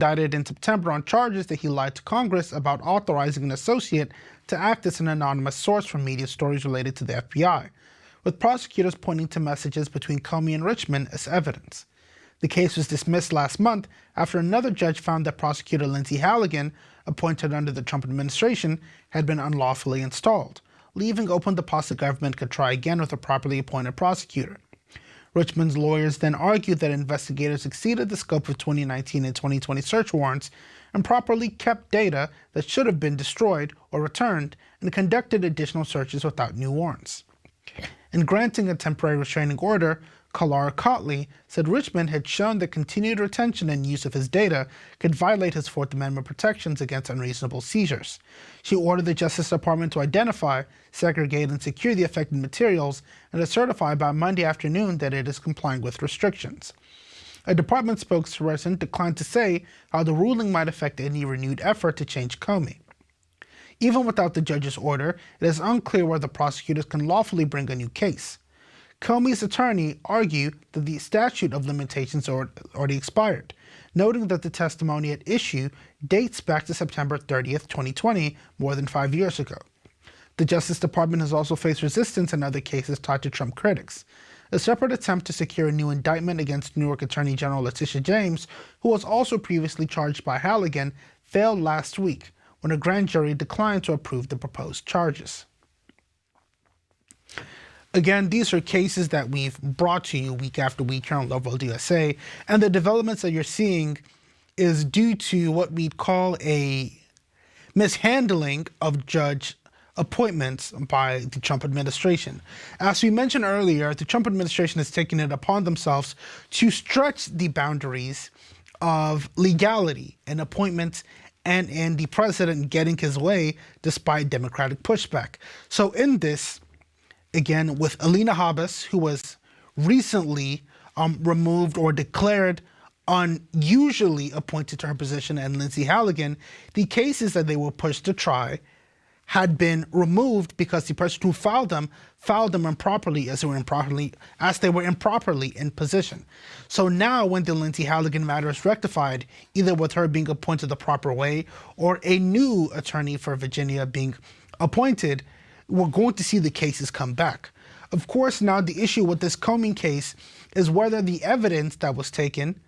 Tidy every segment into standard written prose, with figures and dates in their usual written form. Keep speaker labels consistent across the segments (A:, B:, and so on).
A: Indicted in September on charges that he lied to Congress about authorizing an associate to act as an anonymous source for media stories related to the FBI, with prosecutors pointing to messages between Comey and Richmond as evidence. The case was dismissed last month after another judge found that prosecutor Lindsay Halligan, appointed under the Trump administration, had been unlawfully installed, leaving open the possibility the government could try again with a properly appointed prosecutor. Richmond's lawyers then argued that investigators exceeded the scope of 2019 and 2020 search warrants, improperly kept data that should have been destroyed or returned, and conducted additional searches without new warrants. In granting a temporary restraining order, Kalara Cotley said Richmond had shown that continued retention and use of his data could violate his Fourth Amendment protections against unreasonable seizures. She ordered the Justice Department to identify, segregate, and secure the affected materials and to certify by Monday afternoon that it is complying with restrictions. A department spokesperson declined to say how the ruling might affect any renewed effort to change Comey. Even without the judge's order, it is unclear whether prosecutors can lawfully bring a new case. Comey's attorney argued that the statute of limitations already expired, noting that the testimony at issue dates back to September 30th, 2020, more than 5 years ago. The Justice Department has also faced resistance in other cases tied to Trump critics. A separate attempt to secure a new indictment against New York Attorney General Letitia James, who was also previously charged by Halligan, failed last week when a grand jury declined to approve the proposed charges. Again, these are cases that we've brought to you week after week here on Loveworld USA, and the developments that you're seeing is due to what we'd call a mishandling of judge appointments by the Trump administration. As we mentioned earlier, the Trump administration has taken it upon themselves to stretch the boundaries of legality in appointments and the president getting his way despite Democratic pushback. So in this, again, with Alina Habas, who was recently removed or declared unusually appointed to her position, and Lindsay Halligan, the cases that they were pushed to try had been removed because the person who filed them improperly as they were improperly in position. So now when the Lindsay Halligan matter is rectified, either with her being appointed the proper way or a new attorney for Virginia being appointed, we're going to see the cases come back. Of course, now the issue with this Comey case is whether the evidence that was taken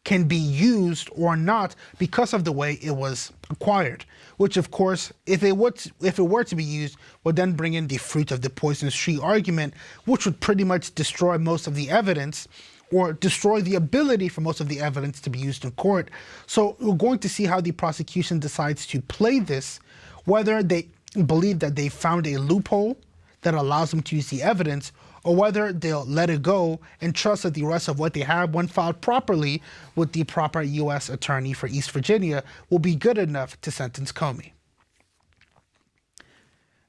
A: can be used or not because of the way it was acquired, which of course, if it were to be used, would then bring in the fruit of the poisonous tree argument, which would pretty much destroy most of the evidence or destroy the ability for most of the evidence to be used in court. So we're going to see how the prosecution decides to play this, whether they believe that they found a loophole that allows them to use the evidence, or whether they'll let it go and trust that the rest of what they have, when filed properly with the proper U.S. attorney for East Virginia, will be good enough to sentence Comey.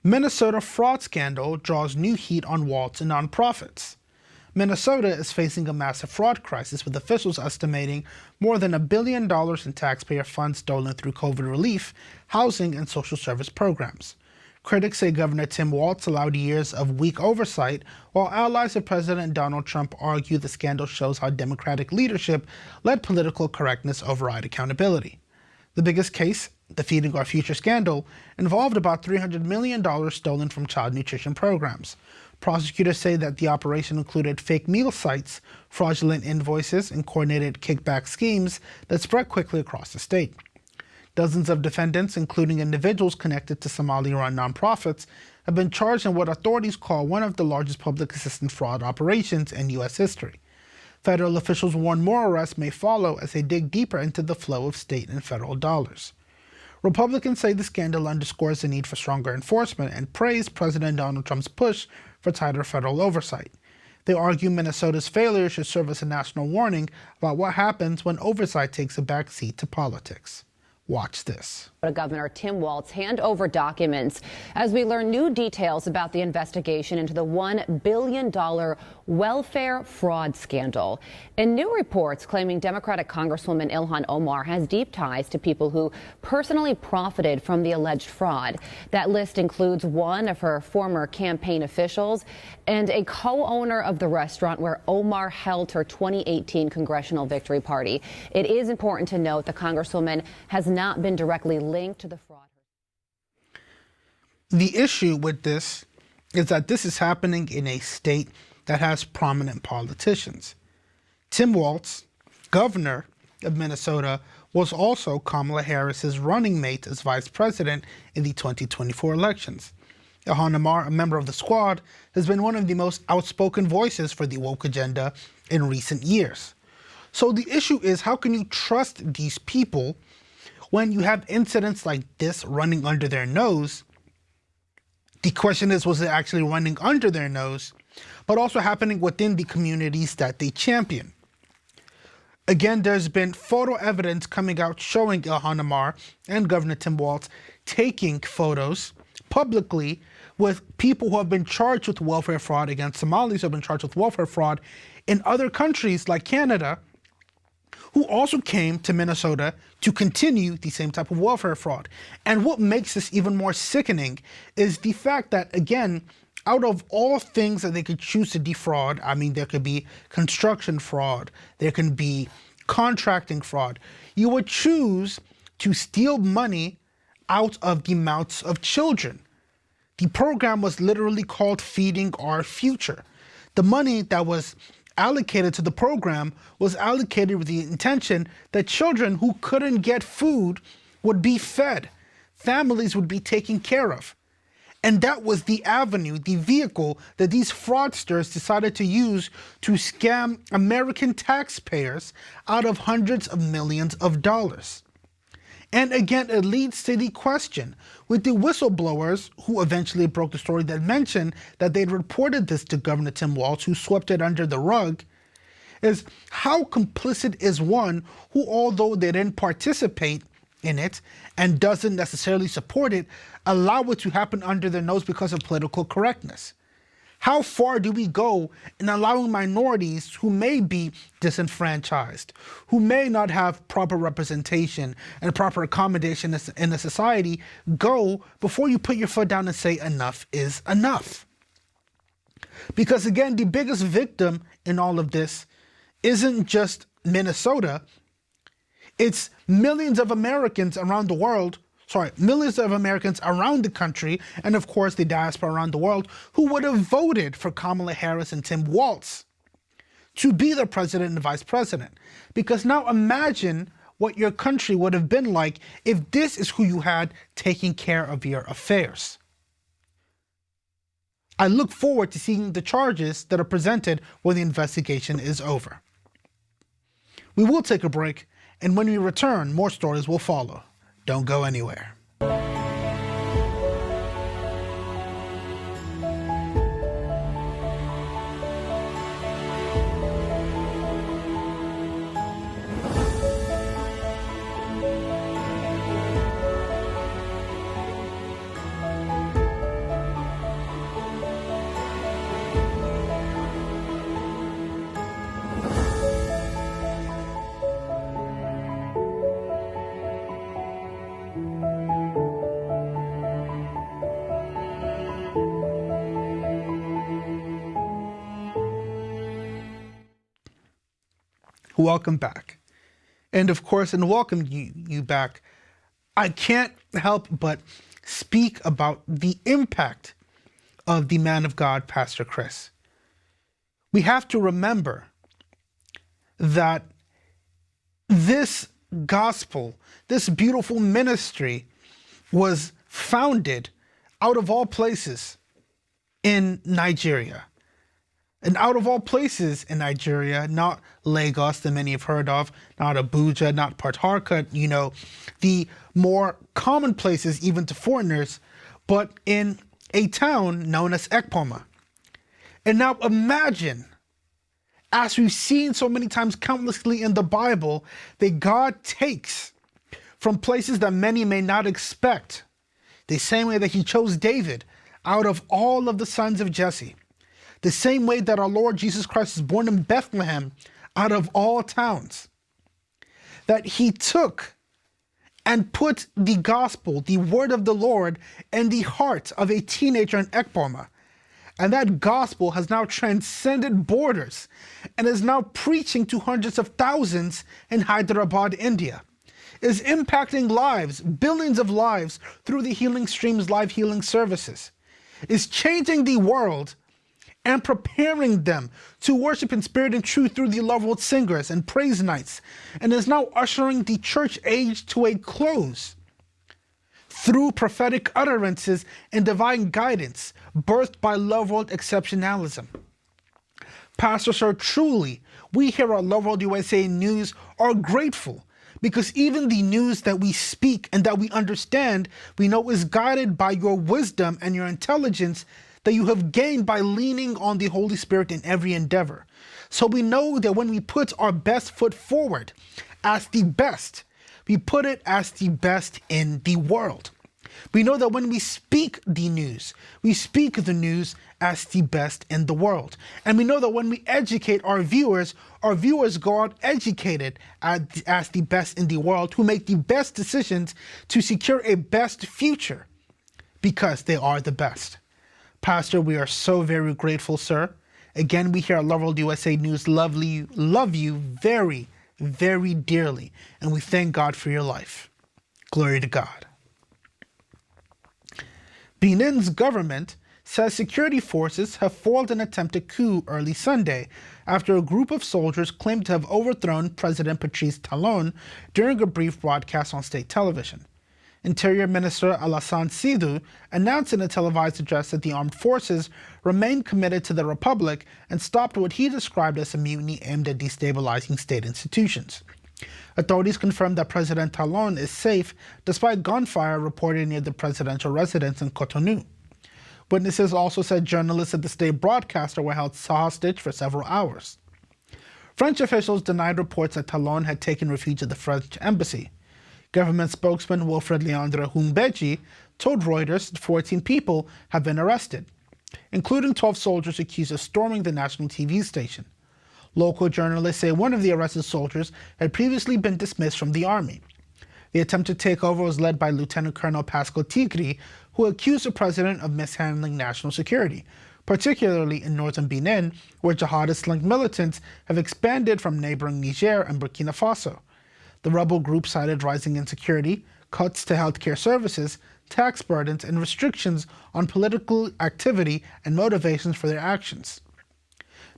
A: Minnesota fraud scandal draws new heat on Waltz and nonprofits. Minnesota is facing a massive fraud crisis, with officials estimating more than $1 billion in taxpayer funds stolen through COVID relief, housing, and social service programs. Critics say Governor Tim Walz allowed years of weak oversight, while allies of President Donald Trump argue the scandal shows how Democratic leadership let political correctness override accountability. The biggest case, the Feeding Our Future scandal, involved about $300 million stolen from child nutrition programs. Prosecutors say that the operation included fake meal sites, fraudulent invoices, and coordinated kickback schemes that spread quickly across the state. Dozens of defendants, including individuals connected to Somali-run nonprofits, have been charged in what authorities call one of the largest public assistance fraud operations in U.S. history. Federal officials warn more arrests may follow as they dig deeper into the flow of state and federal dollars. Republicans say the scandal underscores the need for stronger enforcement and praise President Donald Trump's push for tighter federal oversight. They argue Minnesota's failure should serve as a national warning about what happens when oversight takes a backseat to politics. Watch this.
B: Governor Tim Walz hand over documents as we learn new details about the investigation into the $1 billion welfare fraud scandal. And new reports claiming Democratic Congresswoman Ilhan Omar has deep ties to people who personally profited from the alleged fraud. That list includes one of her former campaign officials and a co-owner of the restaurant where Omar held her 2018 congressional victory party. It is important to note the Congresswoman has not been directly linked to the fraud.
A: The issue with this is that this is happening in a state that has prominent politicians. Tim Walz, governor of Minnesota, was also Kamala Harris's running mate as vice president in the 2024 elections. Ilhan Omar, a member of the squad, has been one of the most outspoken voices for the woke agenda in recent years. So the issue is, how can you trust these people when you have incidents like this running under their nose? The question is, was it actually running under their nose, but also happening within the communities that they champion? Again, there's been photo evidence coming out showing Ilhan Omar and Governor Tim Walz taking photos publicly with people who have been charged with welfare fraud, against Somalis who have been charged with welfare fraud in other countries like Canada, who also came to Minnesota to continue the same type of welfare fraud. And what makes this even more sickening is the fact that, again, out of all things that they could choose to defraud, I mean, there could be construction fraud, there can be contracting fraud, you would choose to steal money out of the mouths of children. The program was literally called Feeding Our Future. The money that was allocated to the program was allocated with the intention that children who couldn't get food would be fed, families would be taken care of. And that was the avenue, the vehicle that these fraudsters decided to use to scam American taxpayers out of hundreds of millions of dollars. And again, it leads to the question, with the whistleblowers who eventually broke the story that mentioned that they'd reported this to Governor Tim Walz, who swept it under the rug, is how complicit is one who, although they didn't participate in it and doesn't necessarily support it, allow it to happen under their nose because of political correctness? How far do we go in allowing minorities who may be disenfranchised, who may not have proper representation and proper accommodation in a society, go before you put your foot down and say enough is enough? Because again, the biggest victim in all of this isn't just Minnesota, it's millions of Americans around the world, millions of Americans around the country, and of course the diaspora around the world, who would have voted for Kamala Harris and Tim Walz to be the president and vice president. Because now imagine what your country would have been like if this is who you had taking care of your affairs. I look forward to seeing the charges that are presented when the investigation is over. We will take a break, and when we return, more stories will follow. Don't go anywhere. Welcome back. And of course, in welcoming you back, I can't help but speak about the impact of the man of God, Pastor Chris. We have to remember that this gospel, this beautiful ministry, was founded out of all places in Nigeria. And out of all places in Nigeria, not Lagos that many have heard of, not Abuja, not Port Harcourt, the more common places even to foreigners, but in a town known as Ekpoma. And now imagine, as we've seen so many times countlessly in the Bible, that God takes from places that many may not expect, the same way that he chose David out of all of the sons of Jesse, the same way that our Lord Jesus Christ was born in Bethlehem out of all towns, that he took and put the gospel, the word of the Lord, in the heart of a teenager in Ekboma. And that gospel has now transcended borders and is now preaching to hundreds of thousands in Hyderabad, India, is impacting lives, billions of lives through the Healing Streams live healing services, is changing the world and preparing them to worship in spirit and truth through the Loveworld singers and praise nights, and is now ushering the church age to a close through prophetic utterances and divine guidance birthed by Loveworld exceptionalism. Pastor Sir, truly, we here at Loveworld USA News are grateful, because even the news that we speak and that we understand, we know is guided by your wisdom and your intelligence that you have gained by leaning on the Holy Spirit in every endeavor. So we know that when we put our best foot forward as the best, we put it as the best in the world. We know that when we speak the news, we speak the news as the best in the world. And we know that when we educate our viewers go out educated as the best in the world, who make the best decisions to secure a best future because they are the best. Pastor, we are so very grateful, sir. Again, we here at Loveworld USA News love you very, very dearly, and we thank God for your life. Glory to God. Benin's government says security forces have foiled an attempted coup early Sunday after a group of soldiers claimed to have overthrown President Patrice Talon during a brief broadcast on state television. Interior Minister Alassane Sidou announced in a televised address that the armed forces remain committed to the republic and stopped what he described as a mutiny aimed at destabilizing state institutions. Authorities confirmed that President Talon is safe despite gunfire reported near the presidential residence in Cotonou. Witnesses also said journalists at the state broadcaster were held hostage for several hours. French officials denied reports that Talon had taken refuge at the French embassy. Government spokesman Wilfred Leandre Humbeji told Reuters that 14 people have been arrested, including 12 soldiers accused of storming the national TV station. Local journalists say one of the arrested soldiers had previously been dismissed from the army. The attempted takeover was led by Lieutenant Colonel Pascal Tigri, who accused the president of mishandling national security, particularly in northern Benin, where jihadist-linked militants have expanded from neighboring Niger and Burkina Faso. The rebel group cited rising insecurity, cuts to healthcare services, tax burdens, and restrictions on political activity and motivations for their actions.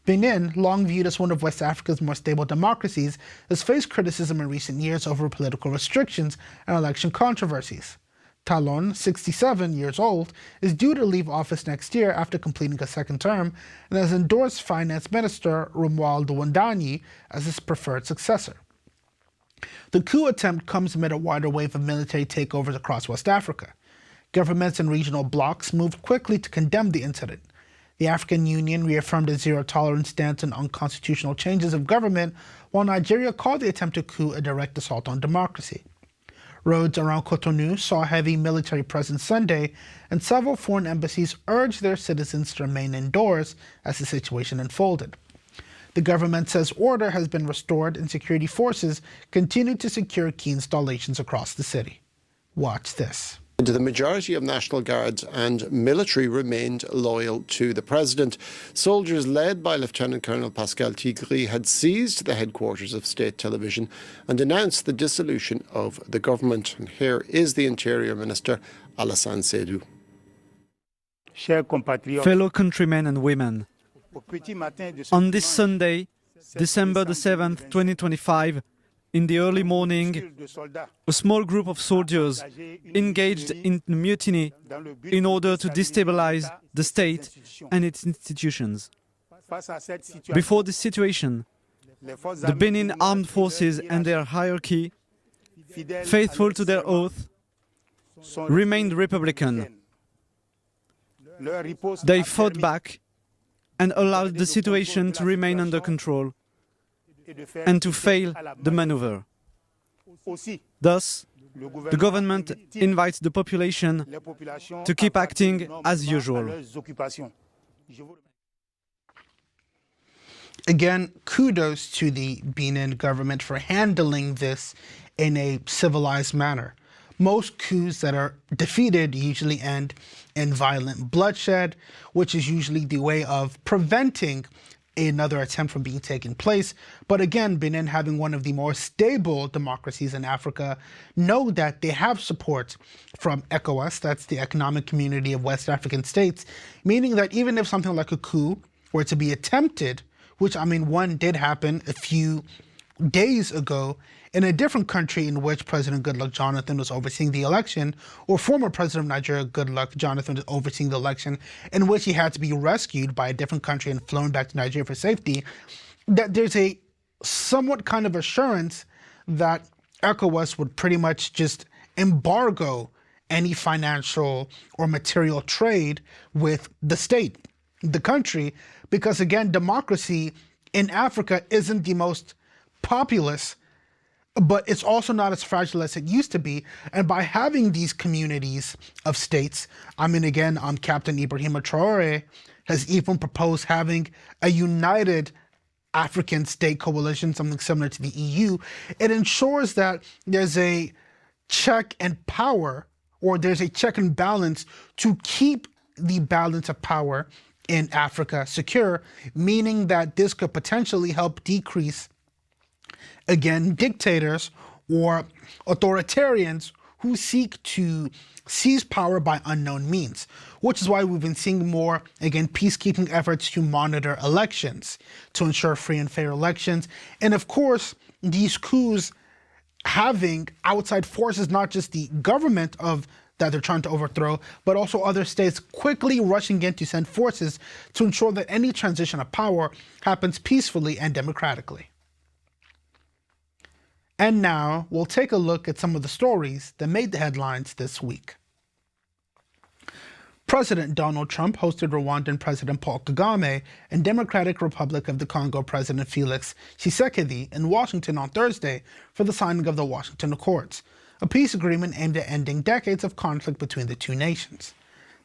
A: Benin, long viewed as one of West Africa's more stable democracies, has faced criticism in recent years over political restrictions and election controversies. Talon, 67 years old, is due to leave office next year after completing a second term and has endorsed Finance Minister Romuald Wandanyi as his preferred successor. The coup attempt comes amid a wider wave of military takeovers across West Africa. Governments and regional blocs moved quickly to condemn the incident. The African Union reaffirmed a zero-tolerance stance on unconstitutional changes of government, while Nigeria called the attempted coup a direct assault on democracy. Roads around Cotonou saw a heavy military presence Sunday, and several foreign embassies urged their citizens to remain indoors as the situation unfolded. The government says order has been restored and security forces continue to secure key installations across the city. Watch this.
C: The majority of National Guards and military remained loyal to the president. Soldiers led by Lieutenant Colonel Pascal Tigri had seized the headquarters of state television and announced the dissolution of the government. And here is the Interior Minister, Alassane Sidou.
D: Fellow countrymen and women, on this Sunday, December the 7th, 2025, in the early morning, a small group of soldiers engaged in mutiny in order to destabilize the state and its institutions. Before this situation, the Benin armed forces and their hierarchy, faithful to their oath, remained republican. They fought back and allowed the situation to remain under control and to fail the maneuver. Thus, the government invites the population to keep acting as usual.
A: Again, kudos to the Benin government for handling this in a civilized manner. Most coups that are defeated usually end in violent bloodshed, which is usually the way of preventing another attempt from being taken place. But again, Benin, having one of the more stable democracies in Africa, know that they have support from ECOWAS, that's the Economic Community of West African States, meaning that even if something like a coup were to be attempted, which, I mean, one did happen a few days ago in a different country in which President Goodluck Jonathan was overseeing the election, or former President of Nigeria Goodluck Jonathan was overseeing the election, in which he had to be rescued by a different country and flown back to Nigeria for safety, that there's a somewhat kind of assurance that ECOWAS would pretty much just embargo any financial or material trade with the state, the country, because again, democracy in Africa isn't the most populous, but it's also not as fragile as it used to be. And by having these communities of states, I mean, again, Captain Ibrahima Traore has even proposed having a united African state coalition, something similar to the EU. It ensures that there's a check and power, or there's a check and balance to keep the balance of power in Africa secure, meaning that this could potentially help decrease, again, dictators or authoritarians who seek to seize power by unknown means, which is why we've been seeing more, again, peacekeeping efforts to monitor elections, to ensure free and fair elections. And of course, these coups having outside forces, not just the government of that they're trying to overthrow, but also other states quickly rushing in to send forces to ensure that any transition of power happens peacefully and democratically. And now we'll take a look at some of the stories that made the headlines this week. President Donald Trump hosted Rwandan President Paul Kagame and Democratic Republic of the Congo President Felix Tshisekedi in Washington on Thursday for the signing of the Washington Accords, a peace agreement aimed at ending decades of conflict between the two nations.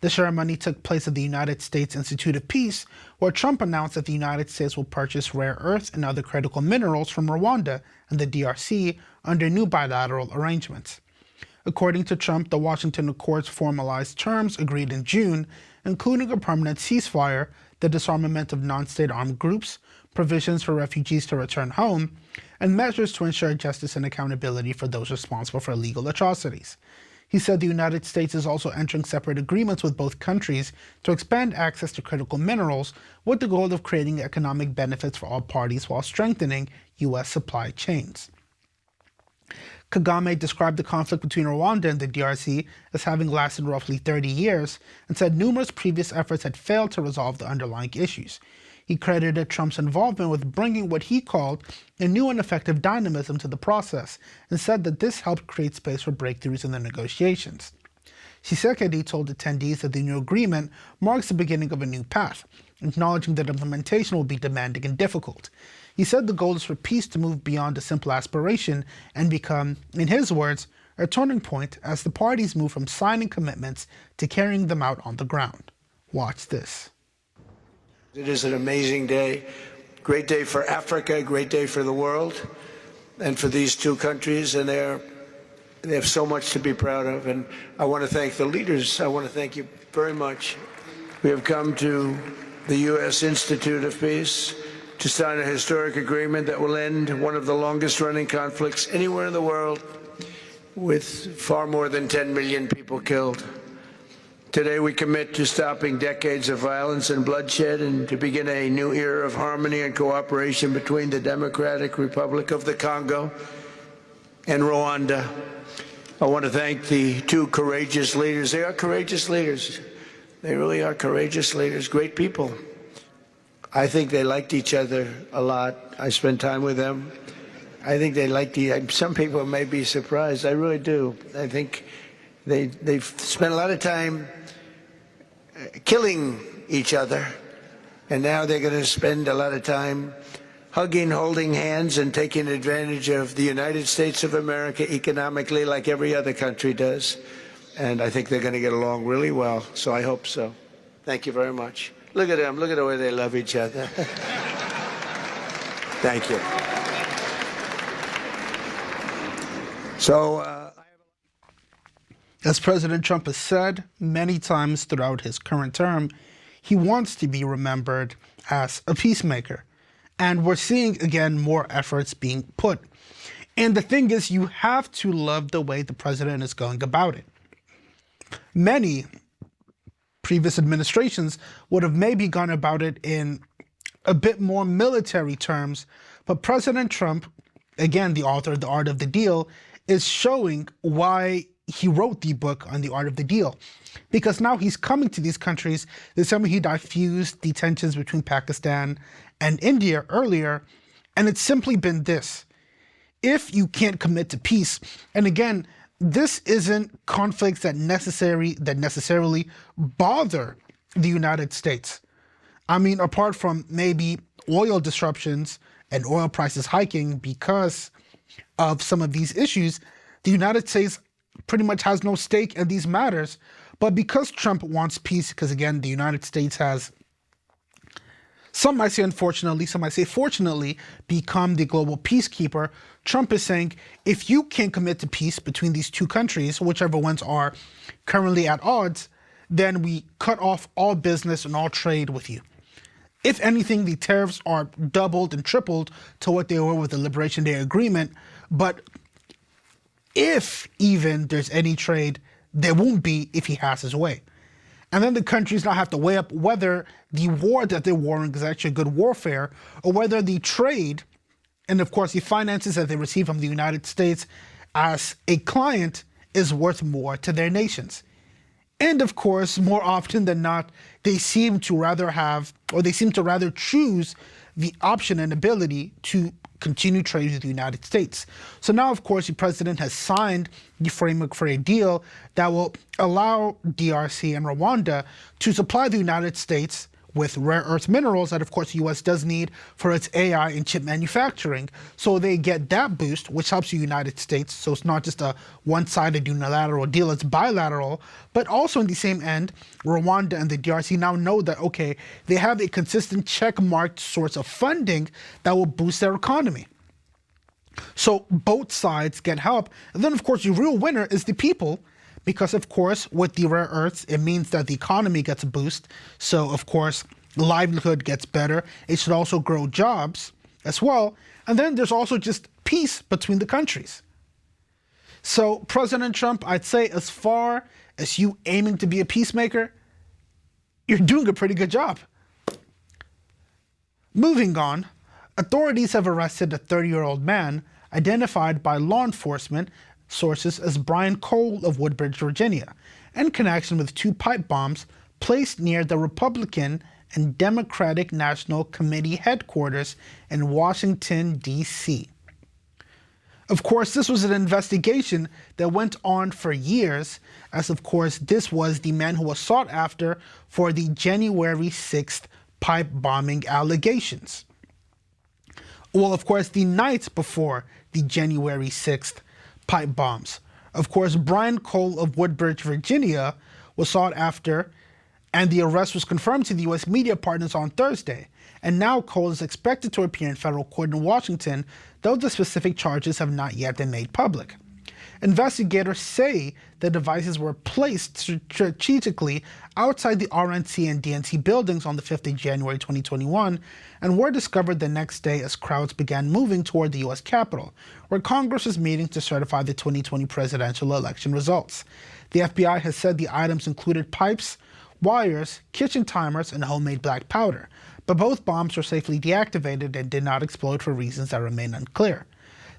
A: The ceremony took place at the United States Institute of Peace, where Trump announced that the United States will purchase rare earths and other critical minerals from Rwanda and the DRC under new bilateral arrangements. According to Trump, the Washington Accords formalized terms agreed in June, including a permanent ceasefire, the disarmament of non-state armed groups, provisions for refugees to return home, and measures to ensure justice and accountability for those responsible for illegal atrocities. He said the United States is also entering separate agreements with both countries to expand access to critical minerals with the goal of creating economic benefits for all parties while strengthening U.S. supply chains. Kagame described the conflict between Rwanda and the DRC as having lasted roughly 30 years and said numerous previous efforts had failed to resolve the underlying issues. He credited Trump's involvement with bringing what he called a new and effective dynamism to the process and said that this helped create space for breakthroughs in the negotiations. Tshisekedi told attendees that the new agreement marks the beginning of a new path, acknowledging that implementation will be demanding and difficult. He said the goal is for peace to move beyond a simple aspiration and become, in his words, a turning point as the parties move from signing commitments to carrying them out on the ground. Watch this.
E: It is an amazing day, great day for Africa, great day for the world, and for these two countries, and they have so much to be proud of. And I want to thank the leaders. I want to thank you very much. We have come to the U.S. Institute of Peace to sign a historic agreement that will end one of the longest-running conflicts anywhere in the world, with far more than 10 million people killed. Today we commit to stopping decades of violence and bloodshed and to begin a new era of harmony and cooperation between the Democratic Republic of the Congo and Rwanda. I want to thank the two courageous leaders. They are courageous leaders. They really are courageous leaders, great people. I think they liked each other a lot. I spent time with them. I think they liked some people may be surprised. I really do. I think they've spent a lot of time killing each other, and now they're going to spend a lot of time hugging, holding hands, and taking advantage of the United States of America economically like every other country does. And I think they're going to get along really well, so I hope so. Thank you very much. Look at them. Look at the way they love each other. Thank you. So,
A: as President Trump has said many times throughout his current term, he wants to be remembered as a peacemaker. And we're seeing, again, more efforts being put. And the thing is, you have to love the way the president is going about it. Many previous administrations would have maybe gone about it in a bit more military terms, but President Trump, again, the author of The Art of the Deal, is showing why he wrote the book on The Art of the Deal. Because now he's coming to these countries. The same way he diffused the tensions between Pakistan and India earlier, and it's simply been this. If you can't commit to peace, and again, this isn't conflicts that necessarily bother the United States. I mean, apart from maybe oil disruptions and oil prices hiking because of some of these issues, the United States pretty much has no stake in these matters. But because Trump wants peace, because again, the United States has, some might say unfortunately, some might say fortunately, become the global peacekeeper, Trump is saying, if you can't commit to peace between these two countries, whichever ones are currently at odds, then we cut off all business and all trade with you. If anything, the tariffs are doubled and tripled to what they were with the Liberation Day Agreement. But if even there's any trade, there won't be if he has his way. And then the countries now have to weigh up whether the war that they're warring is actually good warfare, or whether the trade, and of course the finances that they receive from the United States as a client, is worth more to their nations. And of course, more often than not, they seem to rather choose the option and ability to continue trade with the United States. So now, of course, the president has signed the framework for a deal that will allow DRC and Rwanda to supply the United States with rare earth minerals that, of course, the U.S. does need for its AI and chip manufacturing. So they get that boost, which helps the United States. So it's not just a one-sided unilateral deal, it's bilateral. But also in the same end, Rwanda and the DRC now know that, okay, they have a consistent check-marked source of funding that will boost their economy. So both sides get help. And then, of course, the real winner is the people. Because, of course, with the rare earths, it means that the economy gets a boost. So, of course, livelihood gets better. It should also grow jobs as well. And then there's also just peace between the countries. So, President Trump, I'd say as far as you aiming to be a peacemaker, you're doing a pretty good job. Moving on, authorities have arrested a 30-year-old man identified by law enforcement sources as Brian Cole of Woodbridge, Virginia, in connection with 2 pipe bombs placed near the Republican and Democratic National Committee headquarters in Washington, D.C. Of course, this was an investigation that went on for years, as of course this was the man who was sought after for the January 6th pipe bombing allegations. Well, of course, the night before the January 6th pipe bombs. Of course, Brian Cole of Woodbridge, Virginia, was sought after, and the arrest was confirmed to the U.S. media partners on Thursday. And now Cole is expected to appear in federal court in Washington, though the specific charges have not yet been made public. Investigators say the devices were placed strategically outside the RNC and DNC buildings on the 5th of January 2021 and were discovered the next day as crowds began moving toward the U.S. Capitol, where Congress is meeting to certify the 2020 presidential election results. The FBI has said the items included pipes, wires, kitchen timers, and homemade black powder, but both bombs were safely deactivated and did not explode for reasons that remain unclear.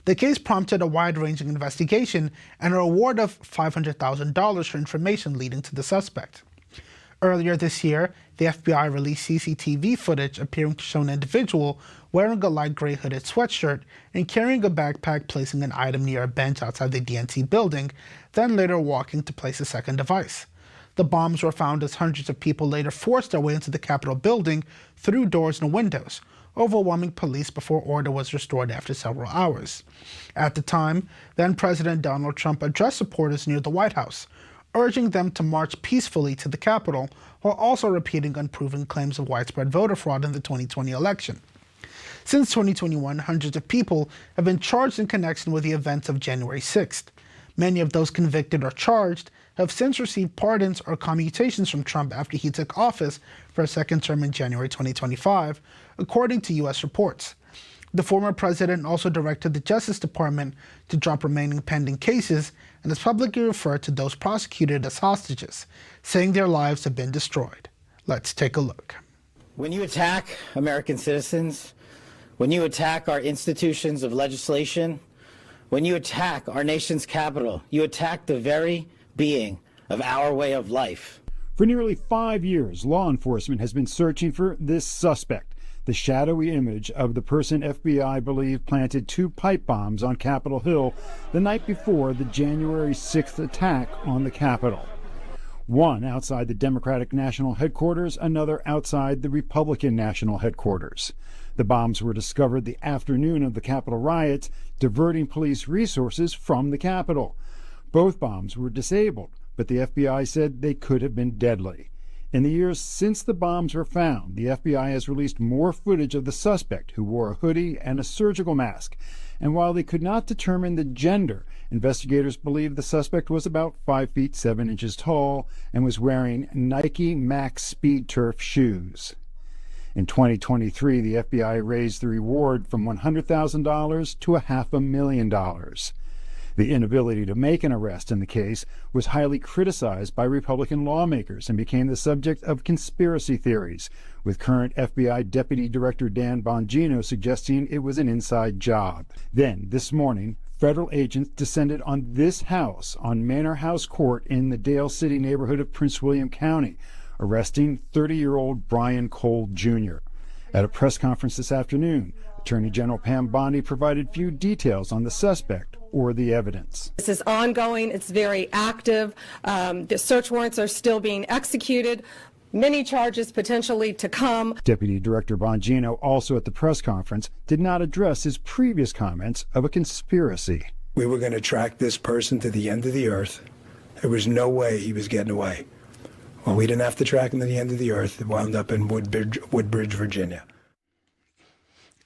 A: The case prompted a wide-ranging investigation and a reward of $500,000 for information leading to the suspect. Earlier this year, the FBI released CCTV footage appearing to show an individual wearing a light gray hooded sweatshirt and carrying a backpack placing an item near a bench outside the DNC building, then later walking to place a second device. The bombs were found as hundreds of people later forced their way into the Capitol building through doors and windows. overwhelming police before order was restored after several hours. At the time, then-President Donald Trump addressed supporters near the White House, urging them to march peacefully to the Capitol, while also repeating unproven claims of widespread voter fraud in the 2020 election. Since 2021, hundreds of people have been charged in connection with the events of January 6th. Many of those convicted or charged have since received pardons or commutations from Trump after he took office for a second term in January 2025, according to U.S. reports. The former president also directed the Justice Department to drop remaining pending cases and has publicly referred to those prosecuted as hostages, saying their lives have been destroyed. Let's take a look.
F: When you attack American citizens, when you attack our institutions of legislation, when you attack our nation's capital, you attack the very being of our way of life.
G: For nearly 5 years, law enforcement has been searching for this suspect, the shadowy image of the person FBI believed planted 2 pipe bombs on Capitol Hill the night before the January 6th attack on the Capitol. One outside the Democratic National Headquarters, another outside the Republican National Headquarters. The bombs were discovered the afternoon of the Capitol riots, diverting police resources from the Capitol. Both bombs were disabled, but the FBI said they could have been deadly. In the years since the bombs were found, the FBI has released more footage of the suspect, who wore a hoodie and a surgical mask. And while they could not determine the gender, investigators believe the suspect was about 5 feet 7 inches tall and was wearing Nike Max Speed Turf shoes. In 2023, the FBI raised the reward from $100,000 to $500,000. The inability to make an arrest in the case was highly criticized by Republican lawmakers and became the subject of conspiracy theories, with current FBI Deputy Director Dan Bongino suggesting it was an inside job. Then, this morning, federal agents descended on this house on Manor House Court in the Dale City neighborhood of Prince William County, arresting 30-year-old Brian Cole Jr. At a press conference this afternoon, Attorney General Pam Bondi provided few details on the suspect or the evidence.
H: This is ongoing. It's very active. The search warrants are still being executed. Many charges potentially to come.
G: Deputy Director Bongino, also at the press conference, did not address his previous comments of a conspiracy.
E: We were going to track this person to the end of the earth. There was no way he was getting away. Well, we didn't have to track him to the end of the earth. It wound up in Woodbridge, Virginia.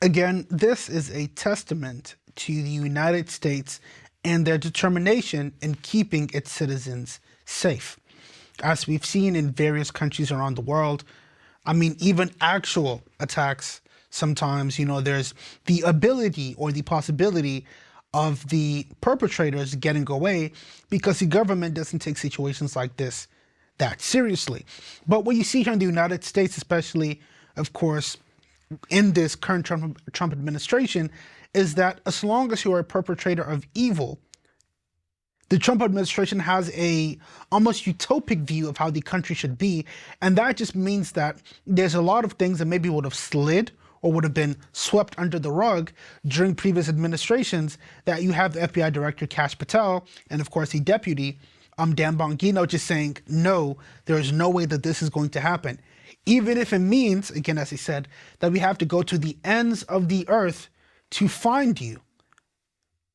A: Again, this is a testament to the United States and their determination in keeping its citizens safe. As we've seen in various countries around the world, I mean, even actual attacks, sometimes, there's the ability or the possibility of the perpetrators getting away because the government doesn't take situations like this that seriously. But what you see here in the United States, especially, of course, in this current Trump administration, is that as long as you are a perpetrator of evil, the Trump administration has a almost utopic view of how the country should be. And that just means that there's a lot of things that maybe would have slid or would have been swept under the rug during previous administrations, that you have the FBI Director Kash Patel and, of course, the Deputy Dan Bongino just saying, no, there is no way that this is going to happen. Even if it means, again, as he said, that we have to go to the ends of the earth to find you,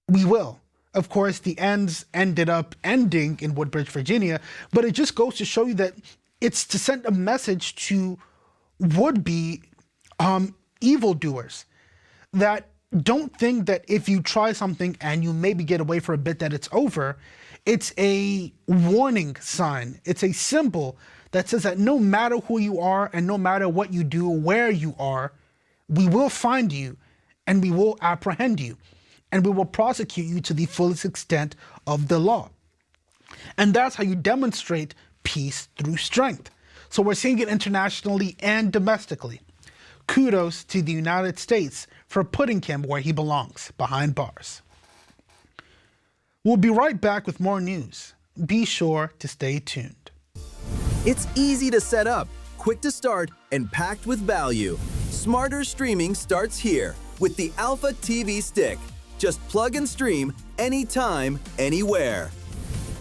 A: we will. Of course, the ends ended up ending in Woodbridge, Virginia, but it just goes to show you that it's to send a message to would-be evildoers that don't think that if you try something and you maybe get away for a bit that it's over. It's a warning sign. It's a symbol that says that no matter who you are and no matter what you do, where you are, we will find you and we will apprehend you and we will prosecute you to the fullest extent of the law. And that's how you demonstrate peace through strength. So we're seeing it internationally and domestically. Kudos to the United States for putting him where he belongs, behind bars. We'll be right back with more news. Be sure to stay tuned.
I: It's easy to set up, quick to start, and packed with value. Smarter streaming starts here with the Alpha TV Stick. Just plug and stream anytime, anywhere.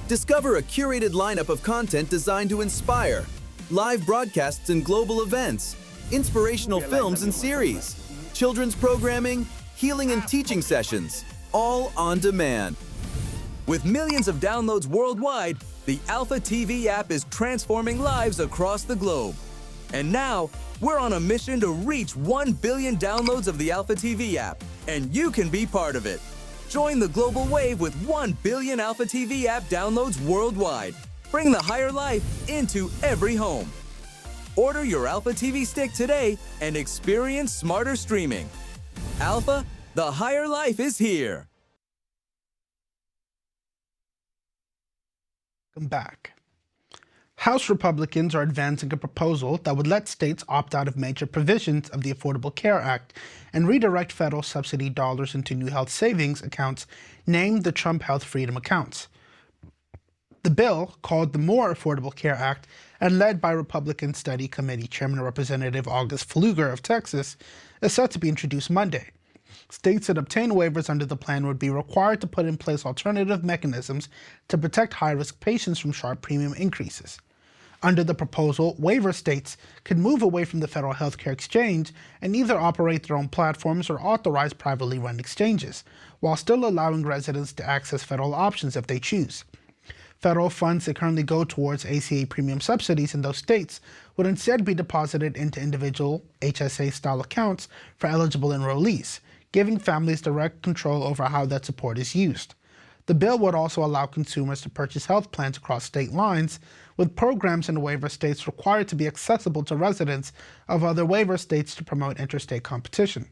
I: Discover a curated lineup of content designed to inspire, live broadcasts and global events, inspirational films and series, children's programming, healing and teaching sessions, all on demand. With millions of downloads worldwide, the Alpha TV app is transforming lives across the globe. And now, we're on a mission to reach 1 billion downloads of the Alpha TV app, and you can be part of it. Join the global wave with 1 billion Alpha TV app downloads worldwide. Bring the higher life into every home. Order your Alpha TV stick today and experience smarter streaming. Alpha, the higher life is here.
A: Welcome back. House Republicans are advancing a proposal that would let states opt out of major provisions of the Affordable Care Act and redirect federal subsidy dollars into new health savings accounts named the Trump Health Freedom Accounts. The bill, called the More Affordable Care Act and led by Republican Study Committee Chairman Representative August Pfluger of Texas, is set to be introduced Monday. States that obtain waivers under the plan would be required to put in place alternative mechanisms to protect high-risk patients from sharp premium increases. Under the proposal, waiver states could move away from the federal healthcare exchange and either operate their own platforms or authorize privately run exchanges, while still allowing residents to access federal options if they choose. Federal funds that currently go towards ACA premium subsidies in those states would instead be deposited into individual HSA-style accounts for eligible enrollees, giving families direct control over how that support is used. The bill would also allow consumers to purchase health plans across state lines, with programs in waiver states required to be accessible to residents of other waiver states to promote interstate competition.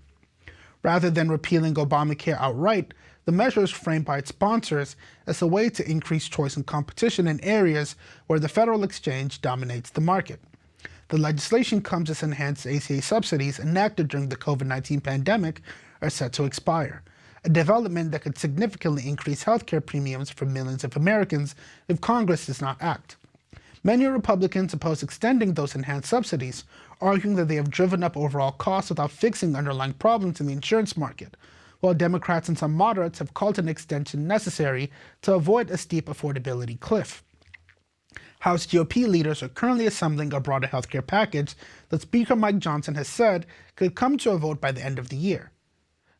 A: Rather than repealing Obamacare outright, the measure is framed by its sponsors as a way to increase choice and competition in areas where the federal exchange dominates the market. The legislation comes as enhanced ACA subsidies enacted during the COVID-19 pandemic are set to expire, a development that could significantly increase healthcare premiums for millions of Americans if Congress does not act. Many Republicans oppose extending those enhanced subsidies, arguing that they have driven up overall costs without fixing underlying problems in the insurance market, while Democrats and some moderates have called an extension necessary to avoid a steep affordability cliff. House GOP leaders are currently assembling a broader healthcare package that Speaker Mike Johnson has said could come to a vote by the end of the year,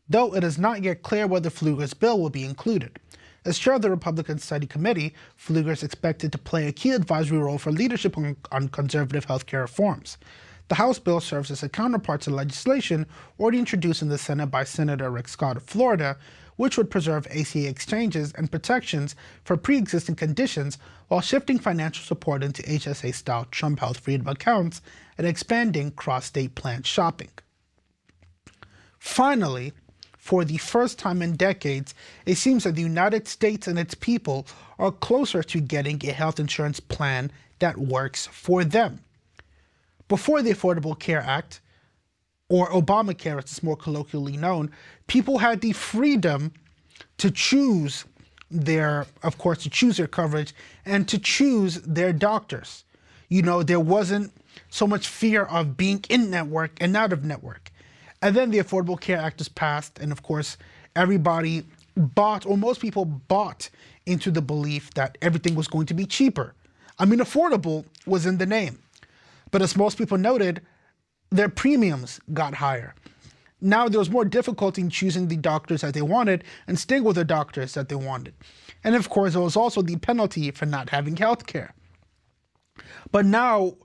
A: though it is not yet clear whether Pfluger's bill will be included. As chair of the Republican Study Committee, Pfluger is expected to play a key advisory role for leadership on conservative healthcare reforms. The House bill serves as a counterpart to legislation already introduced in the Senate by Senator Rick Scott of Florida, which would preserve ACA exchanges and protections for pre-existing conditions while shifting financial support into HSA-style Trump Health Freedom accounts and expanding cross-state plan shopping. Finally, for the first time in decades, it seems that the United States and its people are closer to getting a health insurance plan that works for them. Before the Affordable Care Act, or Obamacare as it's more colloquially known, people had the freedom to choose their coverage and to choose their doctors. You know, there wasn't so much fear of being in network and out of network. And then the Affordable Care Act was passed, and of course, everybody bought, or most people bought into the belief that everything was going to be cheaper. I mean, affordable was in the name. But as most people noted, their premiums got higher. Now there was more difficulty in choosing the doctors that they wanted and staying with the doctors that they wanted. And of course, there was also the penalty for not having health care. But now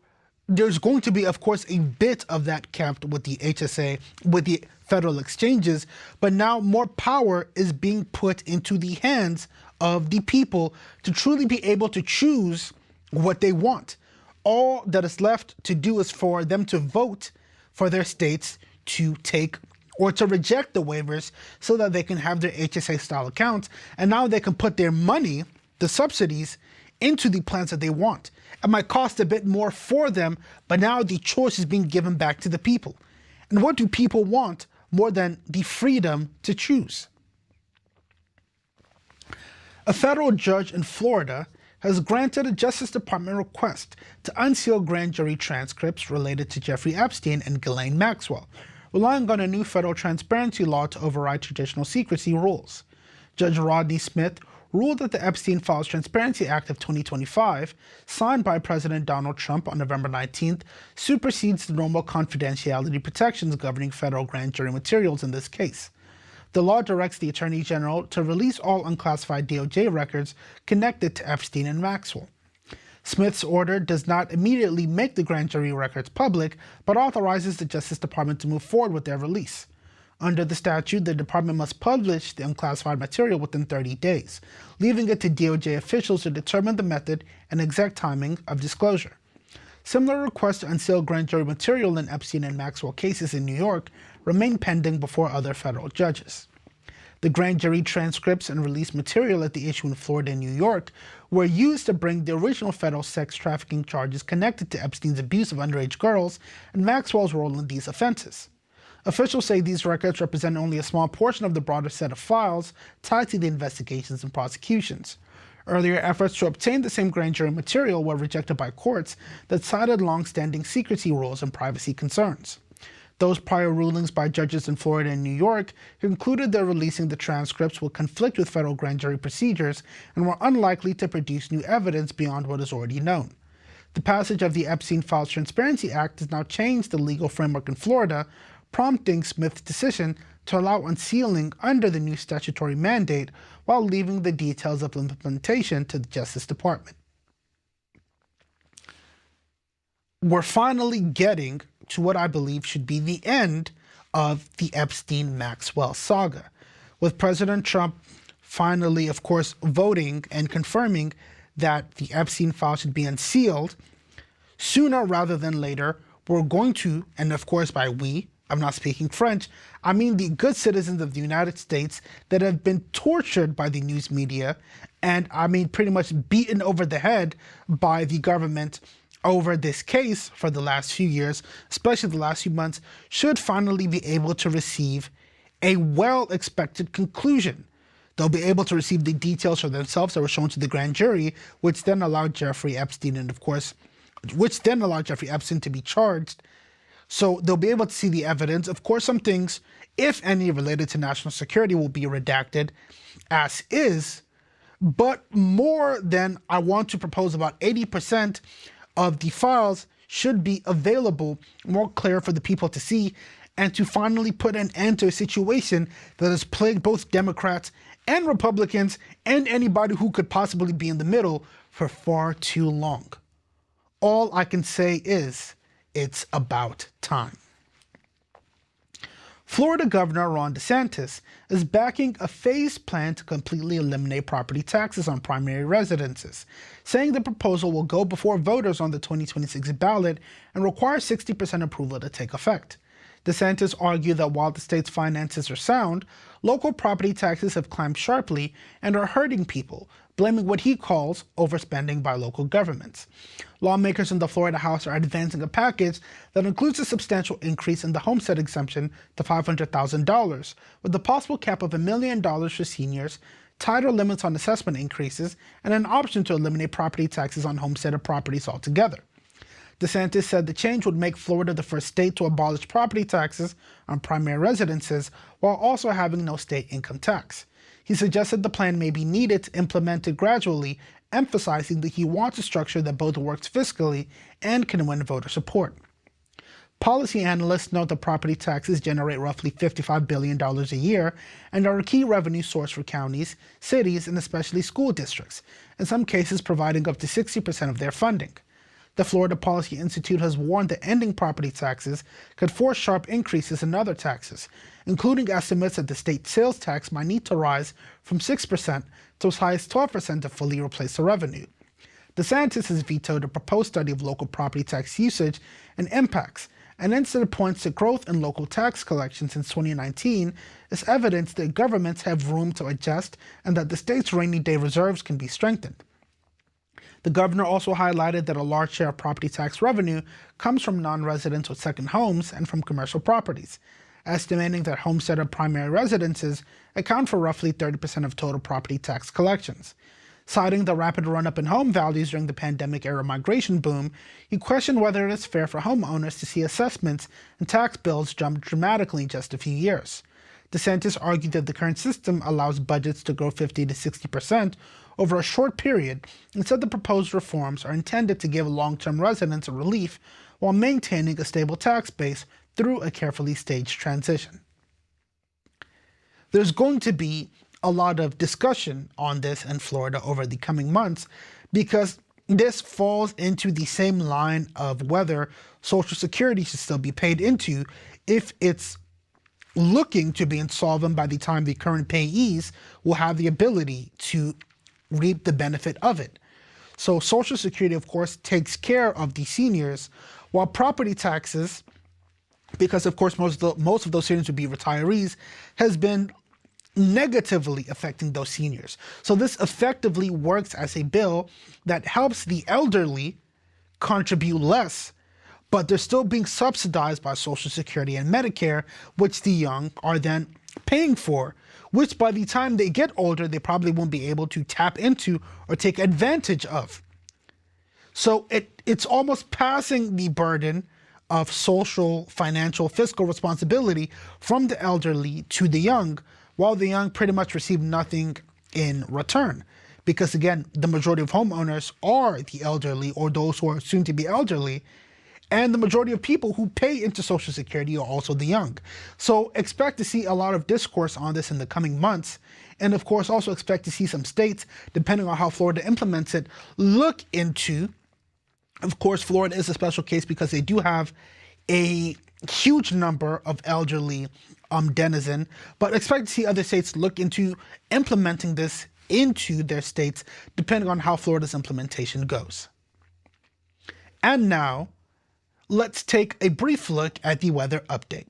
A: there's going to be, of course, a bit of that kept with the HSA, with the federal exchanges, but now more power is being put into the hands of the people to truly be able to choose what they want. All that is left to do is for them to vote for their states to take or to reject the waivers so that they can have their HSA-style accounts, and now they can put their money, the subsidies, into the plans that they want. It might cost a bit more for them, but now the choice is being given back to the people. And what do people want more than the freedom to choose? A federal judge in Florida has granted a Justice Department request to unseal grand jury transcripts related to Jeffrey Epstein and Ghislaine Maxwell, relying on a new federal transparency law to override traditional secrecy rules. Judge Rodney Smith ruled that the Epstein Files Transparency Act of 2025, signed by President Donald Trump on November 19th, supersedes the normal confidentiality protections governing federal grand jury materials in this case. The law directs the Attorney General to release all unclassified DOJ records connected to Epstein and Maxwell. Smith's order does not immediately make the grand jury records public, but authorizes the Justice Department to move forward with their release. Under the statute, the department must publish the unclassified material within 30 days, leaving it to DOJ officials to determine the method and exact timing of disclosure. Similar requests to unseal grand jury material in Epstein and Maxwell cases in New York remain pending before other federal judges. The grand jury transcripts and release material at the issue in Florida and New York were used to bring the original federal sex trafficking charges connected to Epstein's abuse of underage girls and Maxwell's role in these offenses. Officials say these records represent only a small portion of the broader set of files tied to the investigations and prosecutions. Earlier efforts to obtain the same grand jury material were rejected by courts that cited long-standing secrecy rules and privacy concerns. Those prior rulings by judges in Florida and New York concluded that releasing the transcripts would conflict with federal grand jury procedures and were unlikely to produce new evidence beyond what is already known. The passage of the Epstein Files Transparency Act has now changed the legal framework in Florida, prompting Smith's decision to allow unsealing under the new statutory mandate while leaving the details of implementation to the Justice Department. We're finally getting to what I believe should be the end of the Epstein-Maxwell saga, with President Trump finally, of course, voting and confirming that the Epstein file should be unsealed sooner rather than later. We're going to, and of course by we, I'm not speaking French, I mean the good citizens of the United States that have been tortured by the news media and I mean pretty much beaten over the head by the government over this case for the last few years, especially the last few months, should finally be able to receive a well-expected conclusion. They'll be able to receive the details for themselves that were shown to the grand jury, which then allowed Jeffrey Epstein to be charged. So they'll be able to see the evidence. Of course, some things, if any, related to national security will be redacted as is, but more than I want to propose, about 80% of the files should be available, more clear for the people to see, and to finally put an end to a situation that has plagued both Democrats and Republicans and anybody who could possibly be in the middle for far too long. All I can say is, it's about time. Florida Governor Ron DeSantis is backing a phased plan to completely eliminate property taxes on primary residences, saying the proposal will go before voters on the 2026 ballot and require 60% approval to take effect. DeSantis argued that while the state's finances are sound, local property taxes have climbed sharply and are hurting people, blaming what he calls overspending by local governments. Lawmakers in the Florida House are advancing a package that includes a substantial increase in the homestead exemption to $500,000, with a possible cap of $1 million for seniors, tighter limits on assessment increases, and an option to eliminate property taxes on homesteaded properties altogether. DeSantis said the change would make Florida the first state to abolish property taxes on primary residences while also having no state income tax. He suggested the plan may be needed to implement it gradually, emphasizing that he wants a structure that both works fiscally and can win voter support. Policy analysts note that property taxes generate roughly $55 billion a year and are a key revenue source for counties, cities, and especially school districts, in some cases providing up to 60% of their funding. The Florida Policy Institute has warned that ending property taxes could force sharp increases in other taxes, including estimates that the state sales tax might need to rise from 6% to as high as 12% to fully replace the revenue. DeSantis has vetoed a proposed study of local property tax usage and impacts, and instead points to growth in local tax collection since 2019 as evidence that governments have room to adjust and that the state's rainy day reserves can be strengthened. The governor also highlighted that a large share of property tax revenue comes from non-residents with second homes and from commercial properties, estimating that homesteaded primary residences account for roughly 30% of total property tax collections. Citing the rapid run-up in home values during the pandemic-era migration boom, he questioned whether it is fair for homeowners to see assessments and tax bills jump dramatically in just a few years. DeSantis argued that the current system allows budgets to grow 50 to 60% over a short period, and said the proposed reforms are intended to give long-term residents a relief while maintaining a stable tax base through a carefully staged transition. There's going to be a lot of discussion on this in Florida over the coming months because this falls into the same line of whether Social Security should still be paid into if it's looking to be insolvent by the time the current payees will have the ability to reap the benefit of it. So Social Security, of course, takes care of the seniors, while property taxes, because of course most of those seniors would be retirees, has been negatively affecting those seniors. So this effectively works as a bill that helps the elderly contribute less, but they're still being subsidized by Social Security and Medicare, which the young are then paying for, which by the time they get older, they probably won't be able to tap into or take advantage of. So it's almost passing the burden of social, financial, fiscal responsibility from the elderly to the young, while the young pretty much receive nothing in return. Because again, the majority of homeowners are the elderly or those who are soon to be elderly, and the majority of people who pay into Social Security are also the young. So expect to see a lot of discourse on this in the coming months. And of course, also expect to see some states, depending on how Florida implements it, look into. Of course, Florida is a special case because they do have a huge number of elderly denizen, but expect to see other states look into implementing this into their states, depending on how Florida's implementation goes. And now, let's take a brief look at the weather update.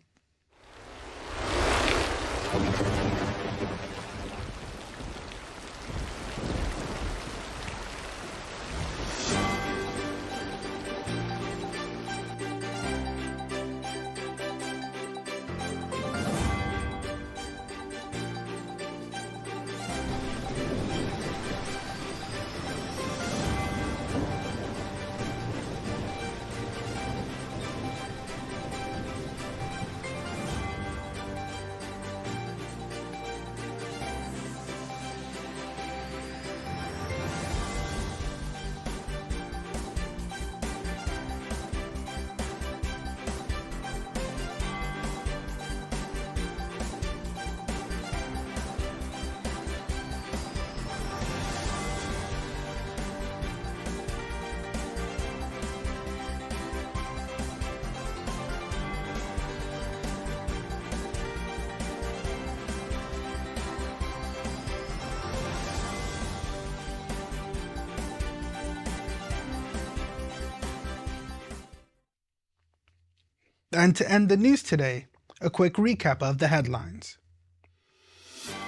A: And to end the news today, a quick recap of the headlines.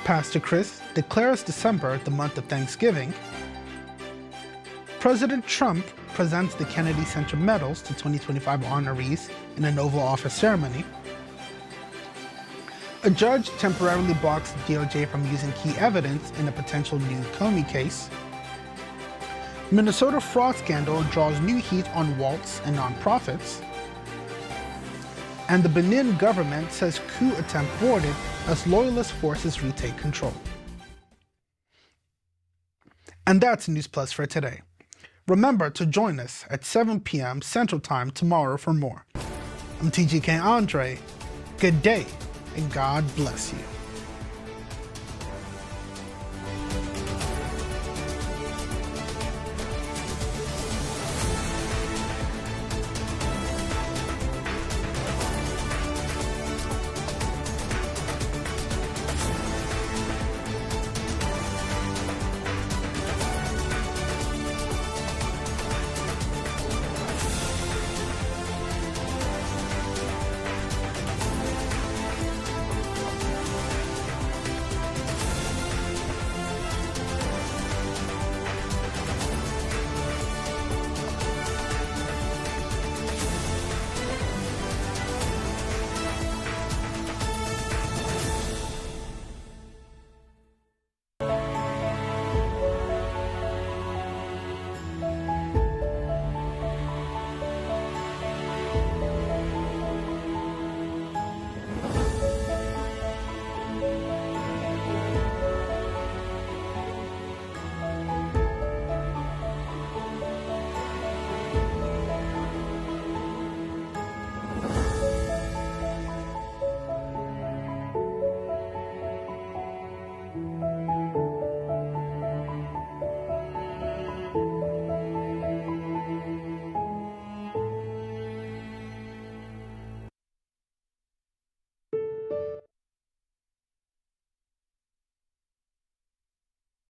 A: Pastor Chris declares December the month of Thanksgiving. President Trump presents the Kennedy Center medals to 2025 honorees in an Oval Office ceremony. A judge temporarily blocks the DOJ from using key evidence in a potential new Comey case. Minnesota fraud scandal draws new heat on Waltz and nonprofits. And the Benin government says coup attempt thwarted as loyalist forces retake control. And that's News Plus for today. Remember to join us at 7 p.m. Central Time tomorrow for more. I'm TGK Andre. Good day, and God bless you.